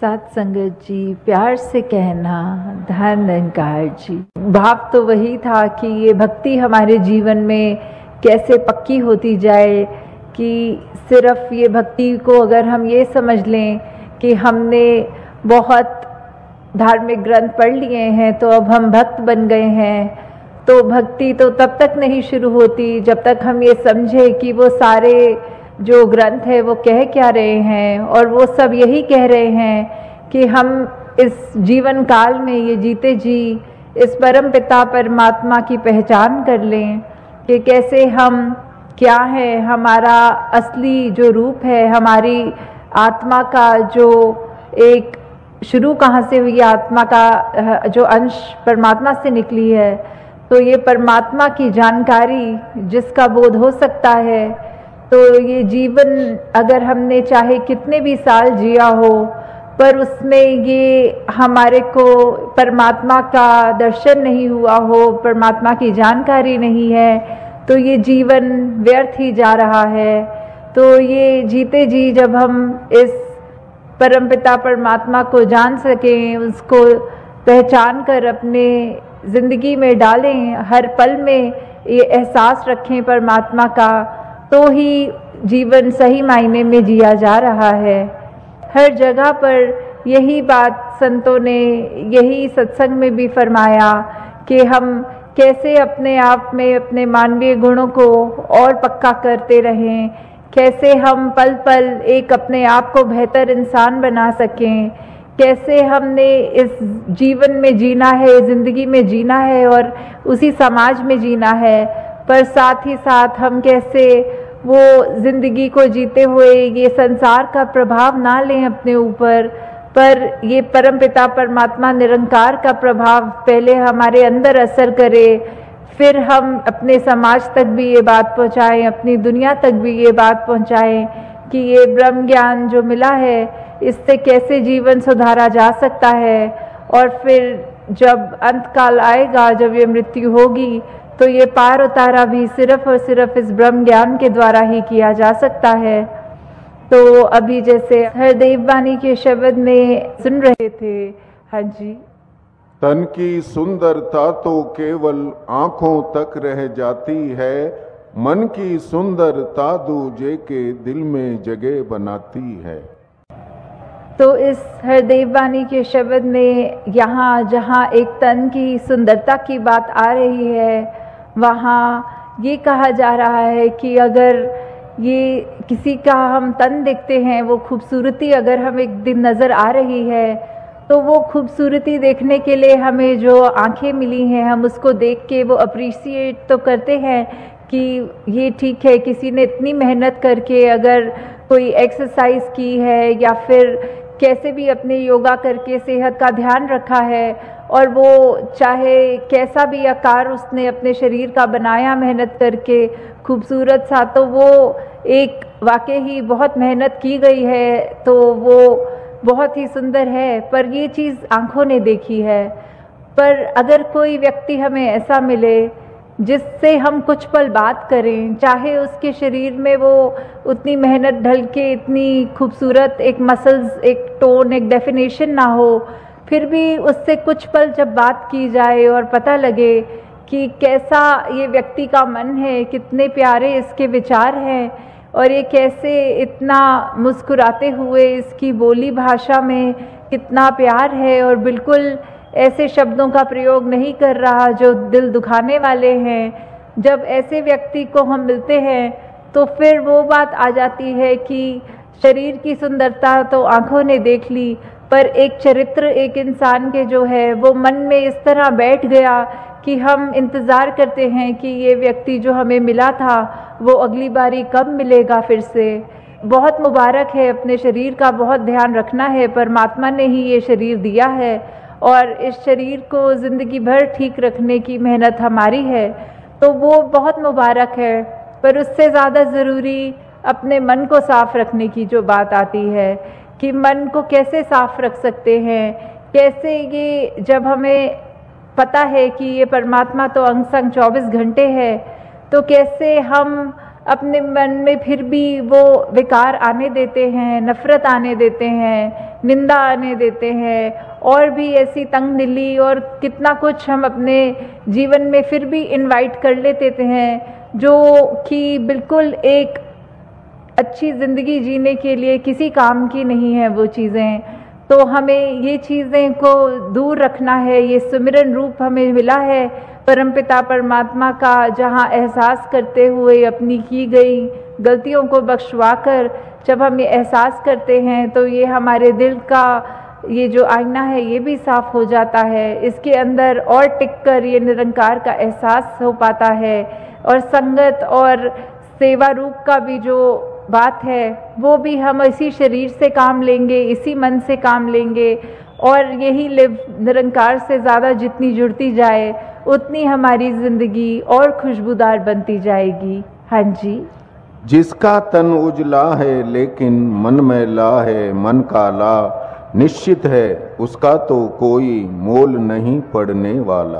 साथ संगत जी, प्यार से कहना धन निरंकार जी। भाव तो वही था कि ये भक्ति हमारे जीवन में कैसे पक्की होती जाए कि सिर्फ ये भक्ति को अगर हम ये समझ लें कि हमने बहुत धार्मिक ग्रंथ पढ़ लिए हैं तो अब हम भक्त बन गए हैं, तो भक्ति तो तब तक नहीं शुरू होती जब तक हम ये समझे कि वो सारे जो ग्रंथ है वो कह क्या रहे हैं। और वो सब यही कह रहे हैं कि हम इस जीवन काल में ये जीते जी इस परम पिता परमात्मा की पहचान कर लें कि कैसे हम क्या है, हमारा असली जो रूप है, हमारी आत्मा का जो एक शुरू कहाँ से हुई, आत्मा का जो अंश परमात्मा से निकली है, तो ये परमात्मा की जानकारी जिसका बोध हो सकता है, तो ये जीवन अगर हमने चाहे कितने भी साल जिया हो पर उसमें ये हमारे को परमात्मा का दर्शन नहीं हुआ हो, परमात्मा की जानकारी नहीं है, तो ये जीवन व्यर्थ ही जा रहा है। तो ये जीते जी जब हम इस परमपिता परमात्मा को जान सकें, उसको पहचान कर अपने ज़िंदगी में डालें, हर पल में ये एहसास रखें परमात्मा का, तो ही जीवन सही मायने में जिया जा रहा है। हर जगह पर यही बात संतों ने यही सत्संग में भी फरमाया कि हम कैसे अपने आप में अपने मानवीय गुणों को और पक्का करते रहें, कैसे हम पल पल एक अपने आप को बेहतर इंसान बना सकें, कैसे हमने इस जीवन में जीना है, ज़िंदगी में जीना है और उसी समाज में जीना है, पर साथ ही साथ हम कैसे वो ज़िंदगी को जीते हुए ये संसार का प्रभाव ना लें अपने ऊपर, पर ये परमपिता परमात्मा निरंकार का प्रभाव पहले हमारे अंदर असर करे, फिर हम अपने समाज तक भी ये बात पहुँचाएं, अपनी दुनिया तक भी ये बात पहुँचाएं कि ये ब्रह्म ज्ञान जो मिला है इससे कैसे जीवन सुधारा जा सकता है। और फिर जब अंत काल आएगा, जब ये मृत्यु होगी, तो ये पार उतारा भी सिर्फ और सिर्फ इस ब्रह्म ज्ञान के द्वारा ही किया जा सकता है। तो अभी जैसे हरदेव वाणी के शब्द में सुन रहे थे, हाँ जी, तन की सुंदरता तो केवल आंखों तक रह जाती है, मन की सुंदरता दूजे के दिल में जगह बनाती है। तो इस हरदेव वाणी के शब्द में यहाँ जहाँ एक तन की सुंदरता की बात आ रही है, वहाँ ये कहा जा रहा है कि अगर ये किसी का हम तन देखते हैं, वो खूबसूरती अगर हम एक दिन नज़र आ रही है, तो वो खूबसूरती देखने के लिए हमें जो आंखें मिली हैं, हम उसको देख के वो अप्रिशिएट तो करते हैं कि ये ठीक है, किसी ने इतनी मेहनत करके अगर कोई एक्सरसाइज की है या फिर कैसे भी अपने योगा करके सेहत का ध्यान रखा है, और वो चाहे कैसा भी आकार उसने अपने शरीर का बनाया मेहनत करके खूबसूरत सा, तो वो एक वाकई ही बहुत मेहनत की गई है, तो वो बहुत ही सुंदर है, पर ये चीज़ आँखों ने देखी है। पर अगर कोई व्यक्ति हमें ऐसा मिले जिससे हम कुछ पल बात करें, चाहे उसके शरीर में वो उतनी मेहनत ढल के इतनी खूबसूरत एक मसल्स, एक टोन, एक डेफिनेशन ना हो, फिर भी उससे कुछ पल जब बात की जाए और पता लगे कि कैसा ये व्यक्ति का मन है, कितने प्यारे इसके विचार हैं, और ये कैसे इतना मुस्कुराते हुए इसकी बोली भाषा में कितना प्यार है और बिल्कुल ऐसे शब्दों का प्रयोग नहीं कर रहा जो दिल दुखाने वाले हैं, जब ऐसे व्यक्ति को हम मिलते हैं तो फिर वो बात आ जाती है कि शरीर की सुंदरता तो आँखों ने देख ली, पर एक चरित्र एक इंसान के जो है वो मन में इस तरह बैठ गया कि हम इंतज़ार करते हैं कि ये व्यक्ति जो हमें मिला था वो अगली बारी कब मिलेगा फिर से। बहुत मुबारक है, अपने शरीर का बहुत ध्यान रखना है, परमात्मा ने ही ये शरीर दिया है और इस शरीर को ज़िंदगी भर ठीक रखने की मेहनत हमारी है, तो वो बहुत मुबारक है। पर उससे ज़्यादा ज़रूरी अपने मन को साफ़ रखने की जो बात आती है कि मन को कैसे साफ़ रख सकते हैं, कैसे ये जब हमें पता है कि ये परमात्मा तो अंग संग 24 घंटे है, तो कैसे हम अपने मन में फिर भी वो विकार आने देते हैं, नफरत आने देते हैं, निंदा आने देते हैं, और भी ऐसी तंग दिली और कितना कुछ हम अपने जीवन में फिर भी इनवाइट कर लेते हैं, जो कि बिल्कुल एक अच्छी ज़िंदगी जीने के लिए किसी काम की नहीं है वो चीज़ें। तो हमें ये चीज़ें को दूर रखना है। ये सुमिरन रूप हमें मिला है परमपिता परमात्मा का, जहाँ एहसास करते हुए अपनी की गई गलतियों को बख्शवा कर जब हम ये एहसास करते हैं तो ये हमारे दिल का ये जो आईना है ये भी साफ हो जाता है। इसके अंदर और टिककर ये निरंकार का एहसास हो पाता है, और संगत और सेवा रूप का भी जो बात है वो भी हम इसी शरीर से काम लेंगे, इसी मन से काम लेंगे, और यही लिव निरंकार से ज़्यादा जितनी जुड़ती जाए उतनी हमारी ज़िंदगी और खुशबूदार बनती जाएगी। हाँ जी। जिसका तन उजला है लेकिन मन मैला है, मन काला निश्चित है उसका तो कोई मोल नहीं पड़ने वाला।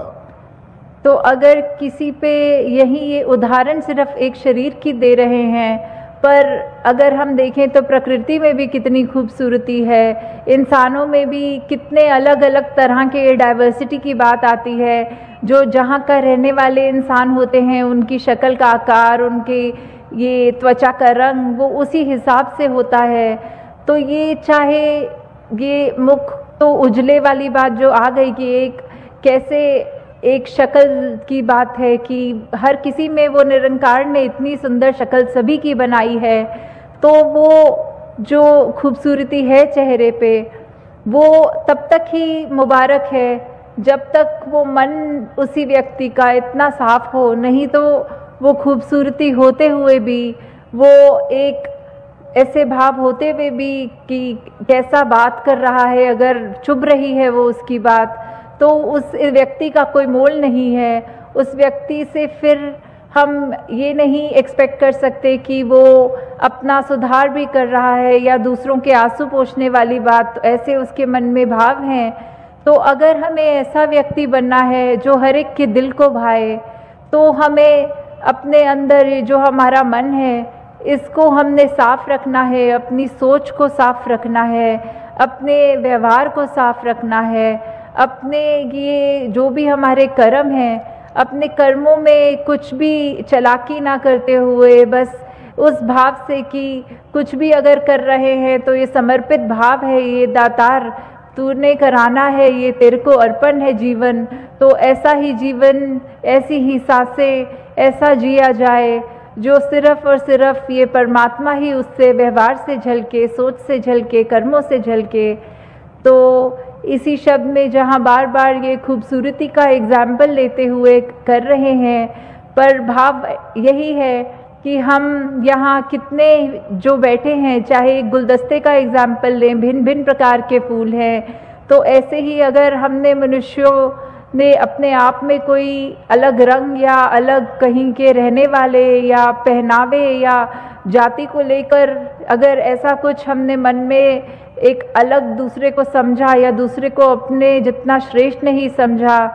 तो अगर किसी पे यही ये उदाहरण सिर्फ एक शरीर की दे रहे हैं, पर अगर हम देखें तो प्रकृति में भी कितनी खूबसूरती है, इंसानों में भी कितने अलग अलग तरह के डाइवर्सिटी की बात आती है। जो जहाँ का रहने वाले इंसान होते हैं उनकी शक्ल का आकार, उनके ये त्वचा का रंग वो उसी हिसाब से होता है। तो ये चाहे ये मुख तो उजले वाली बात जो आ गई कि एक कैसे एक शक्ल की बात है कि हर किसी में वो निरंकार ने इतनी सुंदर शक्ल सभी की बनाई है, तो वो जो खूबसूरती है चेहरे पे वो तब तक ही मुबारक है जब तक वो मन उसी व्यक्ति का इतना साफ हो, नहीं तो वो खूबसूरती होते हुए भी वो एक ऐसे भाव होते हुए भी कि कैसा बात कर रहा है, अगर चुभ रही है वो उसकी बात, तो उस व्यक्ति का कोई मोल नहीं है। उस व्यक्ति से फिर हम ये नहीं एक्सपेक्ट कर सकते कि वो अपना सुधार भी कर रहा है या दूसरों के आंसू पोंछने वाली बात ऐसे उसके मन में भाव हैं। तो अगर हमें ऐसा व्यक्ति बनना है जो हर एक के दिल को भाए, तो हमें अपने अंदर जो हमारा मन है इसको हमने साफ रखना है, अपनी सोच को साफ रखना है, अपने व्यवहार को साफ रखना है, अपने ये जो भी हमारे कर्म हैं अपने कर्मों में कुछ भी चालाकी ना करते हुए बस उस भाव से कि कुछ भी अगर कर रहे हैं तो ये समर्पित भाव है, ये दातार तूने कराना है, ये तेरे को अर्पण है जीवन। तो ऐसा ही जीवन, ऐसी ही सांसें ऐसा जिया जाए जो सिर्फ और सिर्फ ये परमात्मा ही उससे व्यवहार से झलके, सोच से झलके, कर्मों से झलके। तो इसी शब्द में जहाँ बार बार ये खूबसूरती का एग्जाम्पल लेते हुए कर रहे हैं, पर भाव यही है कि हम यहाँ कितने जो बैठे हैं, चाहे गुलदस्ते का एग्जाम्पल लें, भिन्न भिन्न प्रकार के फूल हैं, तो ऐसे ही अगर हमने मनुष्यों ने अपने आप में कोई अलग रंग या अलग कहीं के रहने वाले या पहनावे या जाति को लेकर अगर ऐसा कुछ हमने मन में एक अलग दूसरे को समझा या दूसरे को अपने जितना श्रेष्ठ नहीं समझा,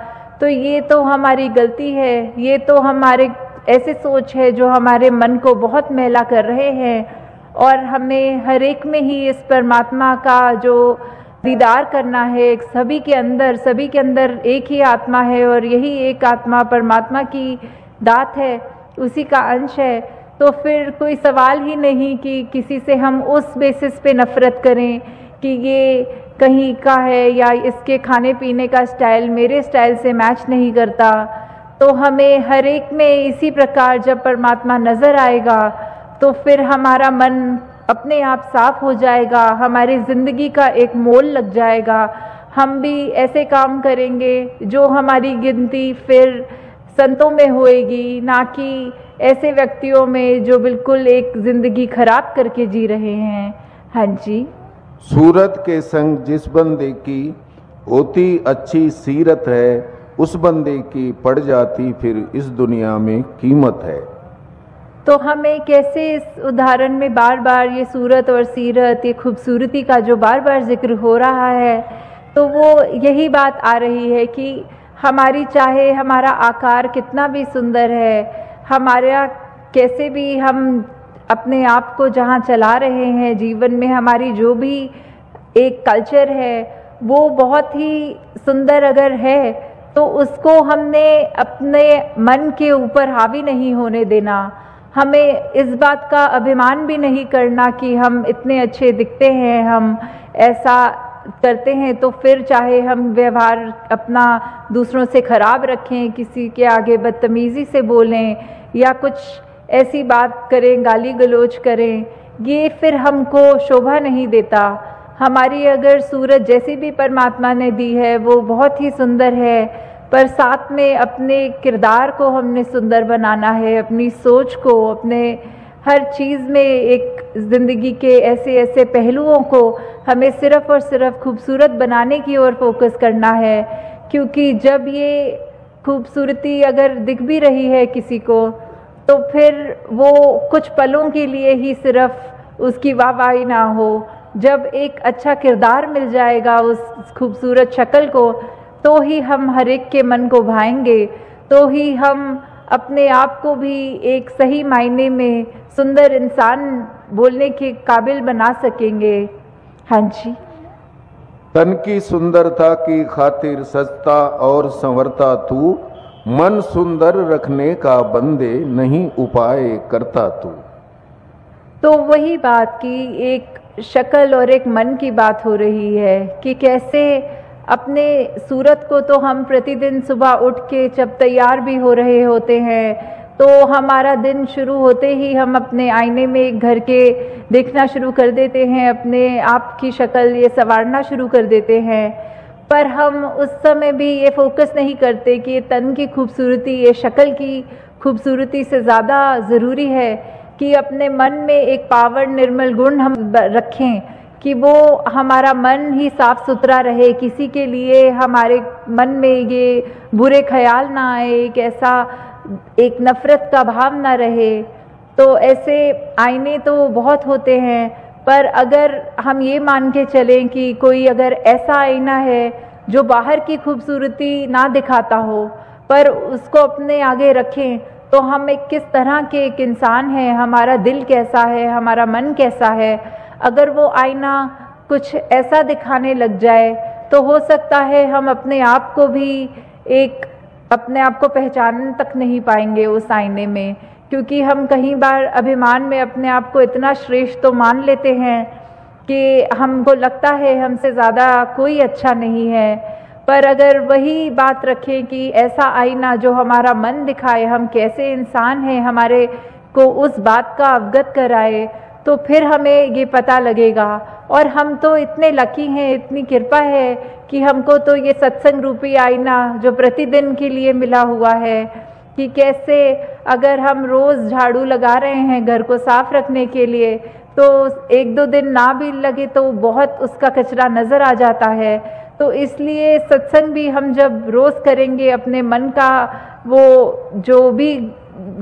तो ये तो हमारी गलती है, ये तो हमारे ऐसे सोच है जो हमारे मन को बहुत मैला कर रहे हैं। और हमें हर एक में ही इस परमात्मा का जो दीदार करना है, सभी के अंदर एक ही आत्मा है और यही एक आत्मा परमात्मा की दात है, उसी का अंश है। तो फिर कोई सवाल ही नहीं कि किसी से हम उस बेसिस पे नफरत करें कि ये कहीं का है या इसके खाने पीने का स्टाइल मेरे स्टाइल से मैच नहीं करता। तो हमें हर एक में इसी प्रकार जब परमात्मा नज़र आएगा तो फिर हमारा मन अपने आप साफ हो जाएगा, हमारी ज़िंदगी का एक मोल लग जाएगा। हम भी ऐसे काम करेंगे जो हमारी गिनती फिर संतों में होएगी, ना कि ऐसे व्यक्तियों में जो बिल्कुल एक ज़िंदगी खराब करके जी रहे हैं। हाँ जी। सूरत के संग जिस बंदे की होती अच्छी सीरत है, उस बंदे की पड़ जाती फिर इस दुनिया में कीमत है। तो हमें कैसे इस उदाहरण में बार बार ये सूरत और सीरत, ये खूबसूरती का जो बार बार जिक्र हो रहा है, तो वो यही बात आ रही है कि हमारी चाहे हमारा आकार कितना भी सुंदर है, हमारा कैसे भी हम अपने आप को जहाँ चला रहे हैं जीवन में, हमारी जो भी एक कल्चर है वो बहुत ही सुंदर अगर है तो उसको हमने अपने मन के ऊपर हावी नहीं होने देना। हमें इस बात का अभिमान भी नहीं करना कि हम इतने अच्छे दिखते हैं, हम ऐसा करते हैं, तो फिर चाहे हम व्यवहार अपना दूसरों से खराब रखें, किसी के आगे बदतमीज़ी से बोलें या कुछ ऐसी बात करें, गाली गलौज करें, ये फिर हमको शोभा नहीं देता। हमारी अगर सूरत जैसी भी परमात्मा ने दी है वो बहुत ही सुंदर है, पर साथ में अपने किरदार को हमने सुंदर बनाना है, अपनी सोच को, अपने हर चीज़ में एक ज़िंदगी के ऐसे ऐसे पहलुओं को हमें सिर्फ़ और सिर्फ खूबसूरत बनाने की ओर फोकस करना है। क्योंकि जब ये खूबसूरती अगर दिख भी रही है किसी को तो फिर वो कुछ पलों के लिए ही सिर्फ उसकी वाहवाही ना हो। जब एक अच्छा किरदार मिल जाएगा उस खूबसूरत शक्ल को तो ही हम हर एक के मन को भाएंगे, तो ही हम अपने आप को भी एक सही मायने में सुंदर इंसान बोलने के काबिल बना सकेंगे। हाँ जी। तन की सुंदरता की खातिर सजता और संवरता तू, मन सुंदर रखने का बंदे नहीं उपाय करता तू। तो वही बात की एक शक्ल और एक मन की बात हो रही है कि कैसे अपने सूरत को तो हम प्रतिदिन सुबह उठ के जब तैयार भी हो रहे होते हैं तो हमारा दिन शुरू होते ही हम अपने आईने में घर के देखना शुरू कर देते हैं, अपने आप की शक्ल ये संवारना शुरू कर देते हैं। पर हम उस समय भी ये फोकस नहीं करते कि ये तन की खूबसूरती, ये शक्ल की खूबसूरती से ज़्यादा ज़रूरी है कि अपने मन में एक पावन निर्मल गुण हम रखें कि वो हमारा मन ही साफ सुथरा रहे, किसी के लिए हमारे मन में ये बुरे ख्याल ना आए, एक नफ़रत का भाव ना रहे। तो ऐसे आईने तो बहुत होते हैं, पर अगर हम ये मान के चलें कि कोई अगर ऐसा आईना है जो बाहर की खूबसूरती ना दिखाता हो पर उसको अपने आगे रखें तो हम एक किस तरह के एक इंसान हैं, हमारा दिल कैसा है, हमारा मन कैसा है। अगर वो आईना कुछ ऐसा दिखाने लग जाए तो हो सकता है हम अपने आप को भी अपने आप को पहचान तक नहीं पाएंगे उस आईने में, क्योंकि हम कई बार अभिमान में अपने आप को इतना श्रेष्ठ तो मान लेते हैं कि हमको लगता है हमसे ज़्यादा कोई अच्छा नहीं है। पर अगर वही बात रखें कि ऐसा आईना जो हमारा मन दिखाए हम कैसे इंसान हैं, हमारे को उस बात का अवगत कराए, तो फिर हमें ये पता लगेगा। और हम तो इतने लकी हैं, इतनी कृपा है कि हमको तो ये सत्संग रूपी आईना जो प्रतिदिन के लिए मिला हुआ है कि कैसे अगर हम रोज़ झाड़ू लगा रहे हैं घर को साफ रखने के लिए तो एक दो दिन ना भी लगे तो बहुत उसका कचरा नज़र आ जाता है। तो इसलिए सत्संग भी हम जब रोज़ करेंगे अपने मन का वो जो भी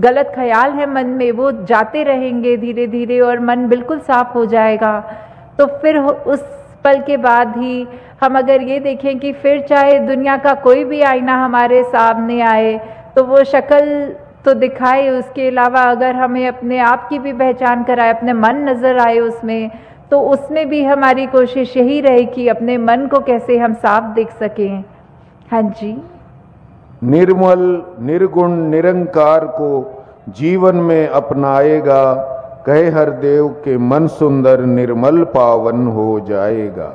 गलत ख्याल है मन में वो जाते रहेंगे धीरे धीरे और मन बिल्कुल साफ हो जाएगा। तो फिर उस पल के बाद ही हम अगर ये देखें कि फिर चाहे दुनिया का कोई भी आईना हमारे सामने आए तो वो शक्ल तो दिखाए, उसके अलावा अगर हमें अपने आप की भी पहचान कराए, अपने मन नज़र आए उसमें, तो उसमें भी हमारी कोशिश यही रहे कि अपने मन को कैसे हम साफ देख सकें। हाँ जी। निर्मल निर्गुण निरंकार को जीवन में अपनाएगा, कहे हर देव के मन सुंदर निर्मल पावन हो जाएगा।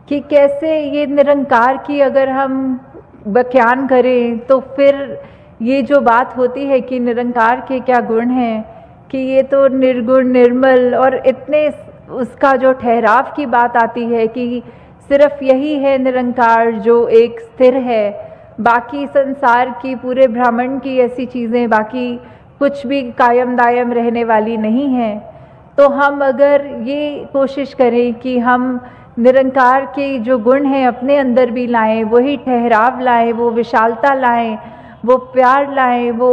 कि कैसे ये निरंकार की अगर हम व्याख्यान करें तो फिर ये जो बात होती है कि निरंकार के क्या गुण हैं, कि ये तो निर्गुण निर्मल और इतने उसका जो ठहराव की बात आती है कि सिर्फ यही है निरंकार जो एक स्थिर है, बाकी संसार की पूरे ब्रह्मांड की ऐसी चीज़ें बाकी कुछ भी कायम दायम रहने वाली नहीं है। तो हम अगर ये कोशिश करें कि हम निरंकार के जो गुण हैं अपने अंदर भी लाएं, वही ठहराव लाएं, वो विशालता लाएं, वो प्यार लाएं, वो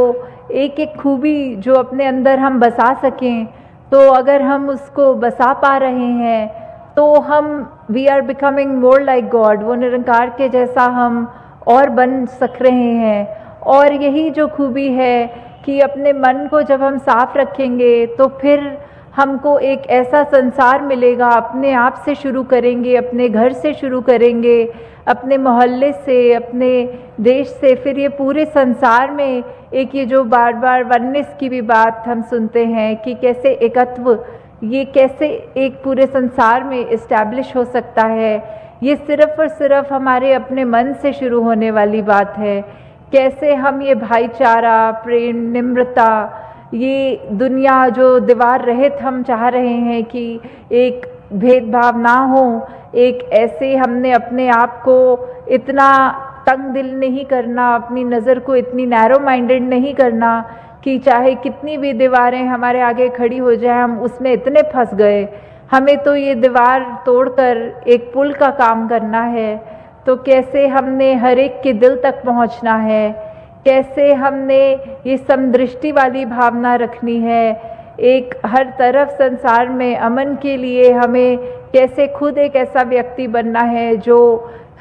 एक एक खूबी जो अपने अंदर हम बसा सकें, तो अगर हम उसको बसा पा रहे हैं तो हम we are becoming more like God, वो निरंकार के जैसा हम और बन सक रहे हैं। और यही जो खूबी है कि अपने मन को जब हम साफ रखेंगे तो फिर हमको एक ऐसा संसार मिलेगा। अपने आप से शुरू करेंगे, अपने घर से शुरू करेंगे, अपने मोहल्ले से, अपने देश से, फिर ये पूरे संसार में एक ये जो बार बार वननेस की भी बात हम सुनते हैं कि कैसे एकत्व, ये कैसे एक पूरे संसार में इस्टेब्लिश हो सकता है। ये सिर्फ और सिर्फ हमारे अपने मन से शुरू होने वाली बात है। कैसे हम ये भाईचारा, प्रेम, निम्रता, ये दुनिया जो दीवार रहित हम चाह रहे हैं कि एक भेदभाव ना हो, एक ऐसे हमने अपने आप को इतना तंग दिल नहीं करना, अपनी नज़र को इतनी नैरो माइंडेड नहीं करना कि चाहे कितनी भी दीवारें हमारे आगे खड़ी हो जाए हम उसमें इतने फंस गए। हमें तो ये दीवार तोड़कर एक पुल का काम करना है। तो कैसे हमने हर एक के दिल तक पहुंचना है, कैसे हमने ये समदृष्टि वाली भावना रखनी है, एक हर तरफ संसार में अमन के लिए हमें कैसे खुद एक ऐसा व्यक्ति बनना है जो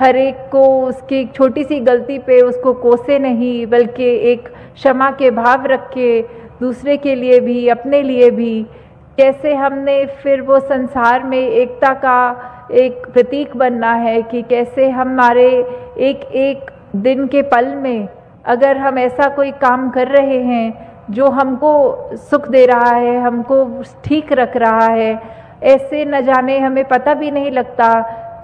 हर एक को उसकी छोटी सी गलती पे उसको कोसे नहीं, बल्कि एक क्षमा के भाव रख के दूसरे के लिए भी, अपने लिए भी। कैसे हमने फिर वो संसार में एकता का एक प्रतीक बनना है कि कैसे हमारे एक एक दिन के पल में अगर हम ऐसा कोई काम कर रहे हैं जो हमको सुख दे रहा है, हमको ठीक रख रहा है, ऐसे न जाने हमें पता भी नहीं लगता।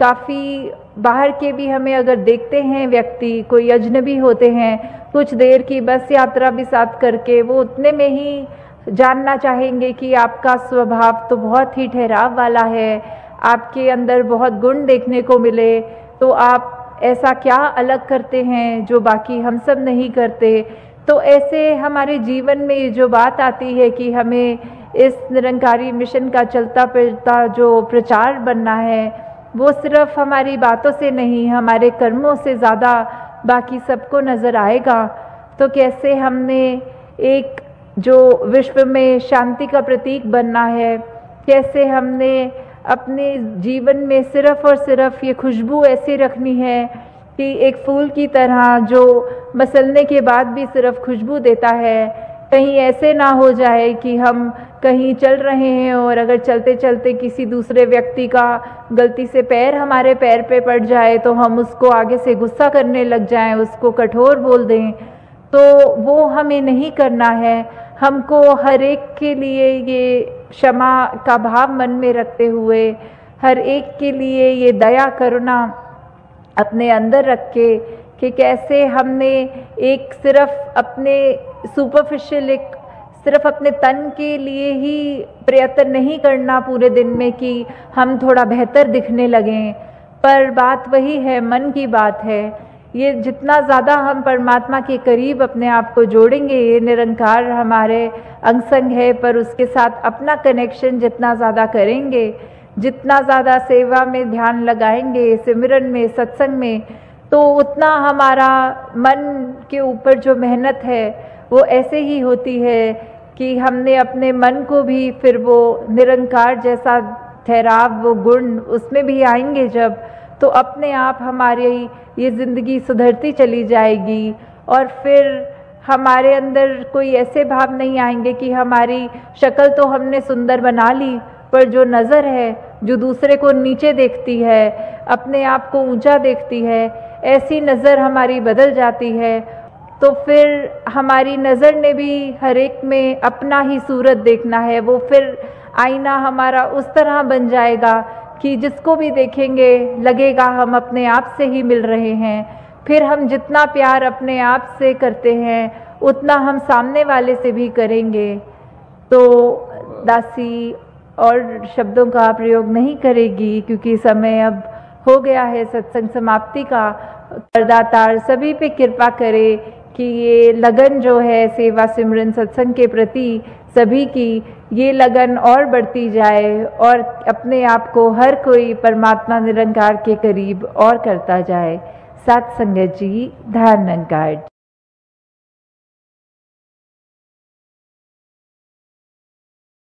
काफ़ी बाहर के भी हमें अगर देखते हैं व्यक्ति, कोई अजनबी होते हैं, कुछ देर की बस यात्रा भी साथ करके वो उतने में ही जानना चाहेंगे कि आपका स्वभाव तो बहुत ही ठहराव वाला है, आपके अंदर बहुत गुण देखने को मिले, तो आप ऐसा क्या अलग करते हैं जो बाकी हम सब नहीं करते। तो ऐसे हमारे जीवन में जो बात आती है कि हमें इस निरंकारी मिशन का चलता फिरता जो प्रचार बनना है, वो सिर्फ हमारी बातों से नहीं, हमारे कर्मों से ज़्यादा बाकी सबको नज़र आएगा। तो कैसे हमने एक जो विश्व में शांति का प्रतीक बनना है, कैसे हमने अपने जीवन में सिर्फ और सिर्फ ये खुशबू ऐसी रखनी है कि एक फूल की तरह जो मसलने के बाद भी सिर्फ खुशबू देता है। कहीं ऐसे ना हो जाए कि हम कहीं चल रहे हैं और अगर चलते चलते किसी दूसरे व्यक्ति का गलती से पैर हमारे पैर पे पड़ जाए तो हम उसको आगे से गुस्सा करने लग जाएं, उसको कठोर बोल दें। तो वो हमें नहीं करना है। हमको हर एक के लिए ये क्षमा का भाव मन में रखते हुए, हर एक के लिए ये दया करुणा अपने अंदर रख के कि कैसे हमने एक सिर्फ अपने सुपरफिशियल, एक सिर्फ अपने तन के लिए ही प्रयत्न नहीं करना पूरे दिन में कि हम थोड़ा बेहतर दिखने लगें, पर बात वही है, मन की बात है। ये जितना ज़्यादा हम परमात्मा के करीब अपने आप को जोड़ेंगे, ये निरंकार हमारे अंग संग है, पर उसके साथ अपना कनेक्शन जितना ज़्यादा करेंगे, जितना ज़्यादा सेवा में ध्यान लगाएंगे, सिमरन में, सत्संग में, तो उतना हमारा मन के ऊपर जो मेहनत है वो ऐसे ही होती है कि हमने अपने मन को भी फिर वो निरंकार जैसा ठहराव, वो गुण उसमें भी आएंगे जब, तो अपने आप हमारी ये ज़िंदगी सुधरती चली जाएगी। और फिर हमारे अंदर कोई ऐसे भाव नहीं आएंगे कि हमारी शक्ल तो हमने सुंदर बना ली, पर जो नज़र है, जो दूसरे को नीचे देखती है, अपने आप को ऊंचा देखती है, ऐसी नज़र हमारी बदल जाती है। तो फिर हमारी नज़र ने भी हर एक में अपना ही सूरत देखना है। वो फिर आईना हमारा उस तरह बन जाएगा कि जिसको भी देखेंगे लगेगा हम अपने आप से ही मिल रहे हैं। फिर हम जितना प्यार अपने आप से करते हैं उतना हम सामने वाले से भी करेंगे। तो दासी और शब्दों का प्रयोग नहीं करेगी क्योंकि समय अब हो गया है सत्संग समाप्ति का। करदातार सभी पे कृपा करे कि ये लगन जो है सेवा सिमरन सत्संग के प्रति सभी की, ये लगन और बढ़ती जाए और अपने आप को हर कोई परमात्मा निरंकार के करीब और करता जाए। सत्संग जी, धन निरंकार।